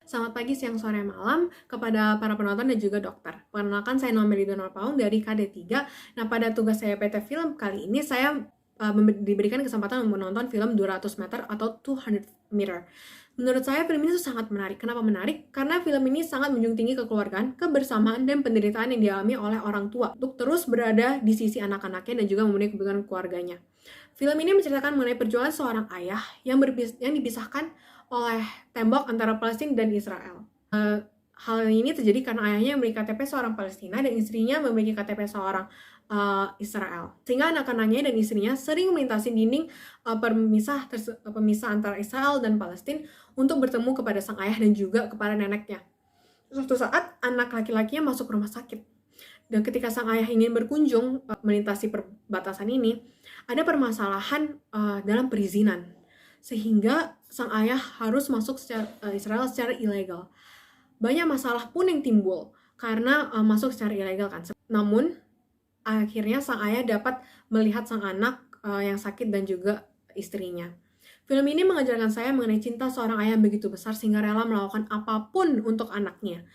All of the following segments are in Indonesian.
Selamat pagi, siang, sore, malam kepada para penonton dan juga dokter. Perkenalkan saya Noameli Donor Paung dari KD3. Nah, pada tugas saya PT Film kali ini saya diberikan kesempatan menonton film 200 meter atau 200 meter. Menurut saya film ini tuh sangat menarik. Kenapa menarik? Karena film ini sangat menjunjung tinggi kekeluargaan, kebersamaan, dan penderitaan yang dialami oleh orang tua untuk terus berada di sisi anak-anaknya dan juga memenuhi kebutuhan keluarganya. Film ini menceritakan mengenai perjuangan seorang ayah yang dipisahkan oleh tembok antara Palestina dan Israel. Hal ini terjadi karena ayahnya memiliki KTP seorang Palestina dan istrinya memiliki KTP seorang Israel. Sehingga anak-anaknya dan istrinya sering melintasi dinding pemisah antara Israel dan Palestina untuk bertemu kepada sang ayah dan juga kepada neneknya. Suatu saat anak laki-lakinya masuk rumah sakit. Dan ketika sang ayah ingin berkunjung melintasi perbatasan ini, ada permasalahan dalam perizinan. Sehingga sang ayah harus masuk Israel secara ilegal. Banyak masalah pun yang timbul karena masuk secara ilegal kan. Namun akhirnya sang ayah dapat melihat sang anak yang sakit dan juga istrinya. Film ini mengajarkan saya mengenai cinta seorang ayah yang begitu besar sehingga rela melakukan apapun untuk anaknya.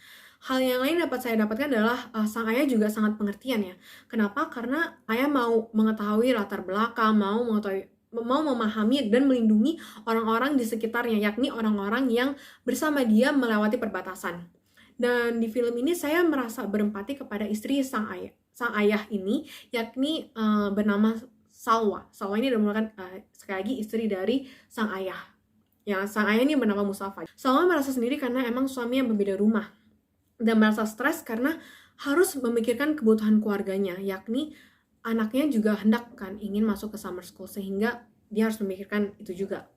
Hal yang lain dapat saya dapatkan adalah sang ayah juga sangat pengertian ya. Kenapa? Karena ayah mau mengetahui latar belakang, mau memahami dan melindungi orang-orang di sekitarnya, yakni orang-orang yang bersama dia melewati perbatasan. Dan di film ini saya merasa berempati kepada istri sang ayah ini, yakni bernama Salwa. Salwa ini merupakan sekali lagi istri dari sang ayah. Yang sang ayah ini bernama Mustafa. Salwa merasa sendiri karena emang suaminya berbeda rumah dan merasa stres karena harus memikirkan kebutuhan keluarganya, yakni anaknya juga hendak kan ingin masuk ke summer school sehingga dia harus memikirkan itu juga.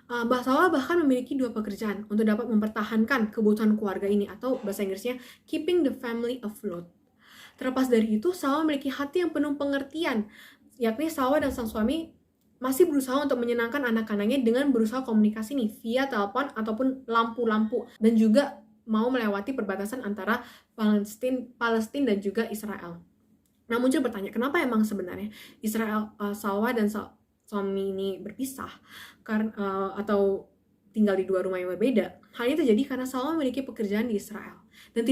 Mbak Salwa bahkan memiliki 2 pekerjaan untuk dapat mempertahankan kebutuhan keluarga ini, atau bahasa Inggrisnya keeping the family afloat. Terlepas dari itu, Salwa memiliki hati yang penuh pengertian, yakni Salwa dan sang suami masih berusaha untuk menyenangkan anak-anaknya dengan berusaha komunikasi nih via telepon ataupun lampu-lampu, dan juga mau melewati perbatasan antara Palestina dan juga Israel. Nah, muncul bertanya, kenapa emang sebenarnya Israel, Salwa dan suami ini berpisah atau tinggal di 2 rumah yang berbeda? Hal ini terjadi karena Salwa memiliki pekerjaan di Israel dan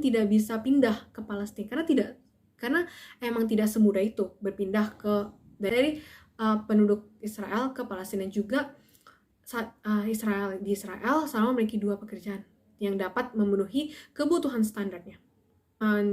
tidak bisa pindah ke Palestina karena emang tidak semudah itu berpindah dari penduduk Israel ke Palestina. Juga di Israel, Salma memiliki 2 pekerjaan yang dapat memenuhi kebutuhan standarnya.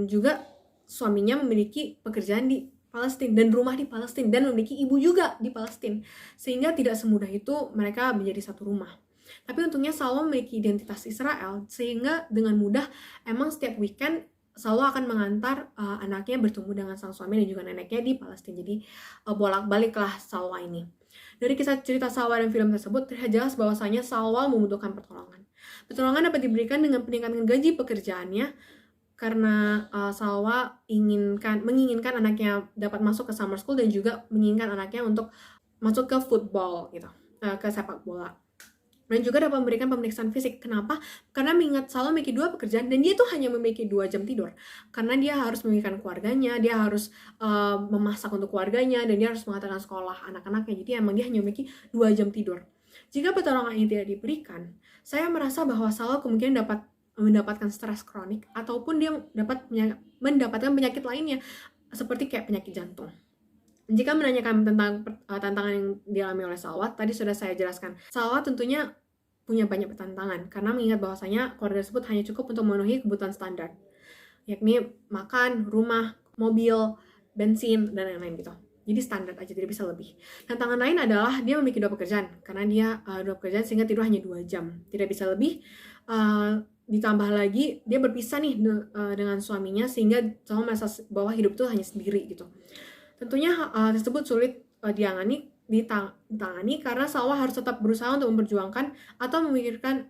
Juga suaminya memiliki pekerjaan di Palestina dan rumah di Palestina dan memiliki ibu juga di Palestina, sehingga tidak semudah itu mereka menjadi satu rumah. Tapi untungnya Salwa memiliki identitas Israel, sehingga dengan mudah emang setiap weekend Salwa akan mengantar anaknya bertemu dengan sang suami dan juga neneknya di Palestina. Jadi bolak-baliklah Salwa ini. Dari kisah cerita Salwa dan film tersebut terlihat jelas bahwasanya Salwa membutuhkan pertolongan. Pertolongan dapat diberikan dengan peningkatan gaji pekerjaannya, karena Salwa menginginkan anaknya dapat masuk ke summer school dan juga menginginkan anaknya untuk masuk ke football gitu, ke sepak bola. Dan juga dapat memberikan pemeriksaan fisik. Kenapa? Karena mengingat Salwa memiliki 2 pekerjaan dan dia tuh hanya memiliki 2 jam tidur. Karena dia harus memikirkan keluarganya, dia harus memasak untuk keluarganya, dan dia harus mengatakan sekolah anak-anaknya. Jadi emang dia hanya memiliki 2 jam tidur. Jika pertolongan ini tidak diberikan, saya merasa bahwa Salwa kemungkinan dapat mendapatkan stres kronik ataupun dia dapat mendapatkan penyakit lainnya seperti kayak penyakit jantung. Jika menanyakan tentang tantangan yang dialami oleh Salwa, tadi sudah saya jelaskan. Salwa tentunya punya banyak tantangan karena mengingat bahwasanya keluarga tersebut hanya cukup untuk memenuhi kebutuhan standar, yakni makan, rumah, mobil, bensin, dan lain-lain gitu. Jadi standar aja, tidak bisa lebih. Tantangan lain adalah dia memiliki 2 pekerjaan karena dia 2 pekerjaan sehingga tidur hanya 2 jam, tidak bisa lebih. Ditambah lagi dia berpisah nih dengan suaminya sehingga Salwa merasa bahwa hidup itu hanya sendiri gitu. Tentunya tersebut sulit ditangani karena Salwa harus tetap berusaha untuk memperjuangkan atau memikirkan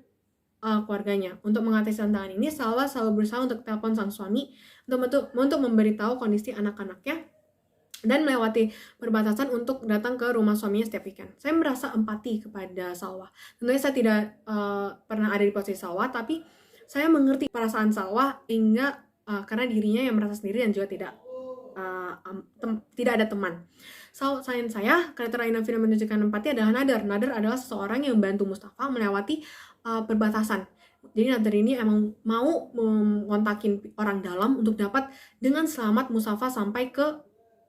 keluarganya. Untuk mengatasi tantangan ini, Salwa selalu berusaha untuk telepon sang suami untuk memberitahu kondisi anak-anaknya dan melewati perbatasan untuk datang ke rumah suaminya setiap weekend. Saya merasa empati kepada Salwa. Tentunya saya tidak pernah ada di posisi Salwa, tapi saya mengerti perasaan Salwa karena dirinya yang merasa sendiri dan juga tidak ada teman. Selain saya, karakter lain dalam film menunjukkan empati adalah Nadar. Nadar adalah seseorang yang membantu Mustafa melewati perbatasan. Jadi Nader ini emang mau mengontakin orang dalam untuk dapat dengan selamat Mustafa sampai ke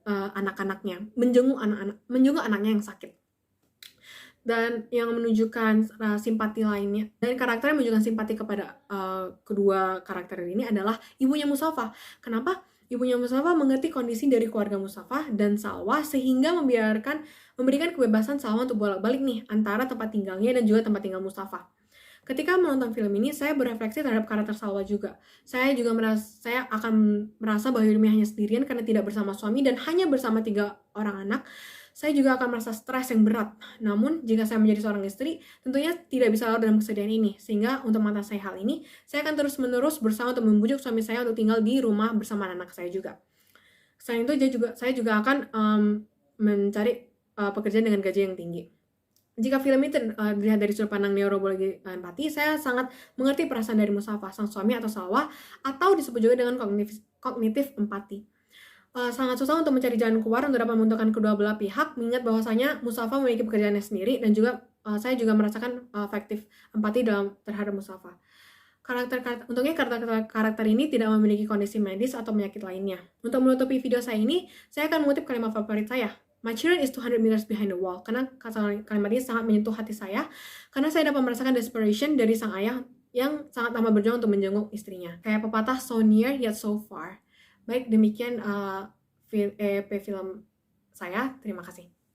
anak-anaknya, menjenguk anaknya yang sakit. Dan yang menunjukkan simpati lainnya, dan karakter yang menunjukkan simpati kepada kedua karakter ini adalah ibunya Mustafa. Kenapa? Ibunya Mustafa mengerti kondisi dari keluarga Mustafa dan Salwa sehingga memberikan kebebasan Salwa untuk bolak-balik nih antara tempat tinggalnya dan juga tempat tinggal Mustafa. Ketika menonton film ini, saya berefleksi terhadap karakter Salwa juga. Saya akan merasa bahwa hidupnya hanya sendirian karena tidak bersama suami dan hanya bersama 3 orang anak. Saya juga akan merasa stres yang berat. Namun, jika saya menjadi seorang istri, tentunya tidak bisa larut dalam kesedihan ini. Sehingga untuk mengatasi hal ini, saya akan terus-menerus berusaha untuk membujuk suami saya untuk tinggal di rumah bersama anak saya juga. Selain itu, saya juga akan mencari pekerjaan dengan gaji yang tinggi. Jika film itu dilihat dari sudut pandang neurobiologi empati, saya sangat mengerti perasaan dari Mustafa, sang suami atau Salwa, atau disebut juga dengan kognitif empati. Sangat susah untuk mencari jalan keluar untuk dapat menguntungkan kedua belah pihak, mengingat bahwasanya Mustafa memiliki pekerjaannya sendiri dan juga saya juga merasakan afektif empati terhadap Mustafa. Untungnya karakter ini tidak memiliki kondisi medis atau penyakit lainnya. Untuk menutupi video saya ini, saya akan mengutip kalimat favorit saya. My children is 200 meters behind the wall. Karena kalimat ini sangat menyentuh hati saya, karena saya dapat merasakan desperation dari sang ayah yang sangat amat berjuang untuk menjenguk istrinya. Kayak pepatah, so near yet so far. Baik, demikian film saya. Terima kasih.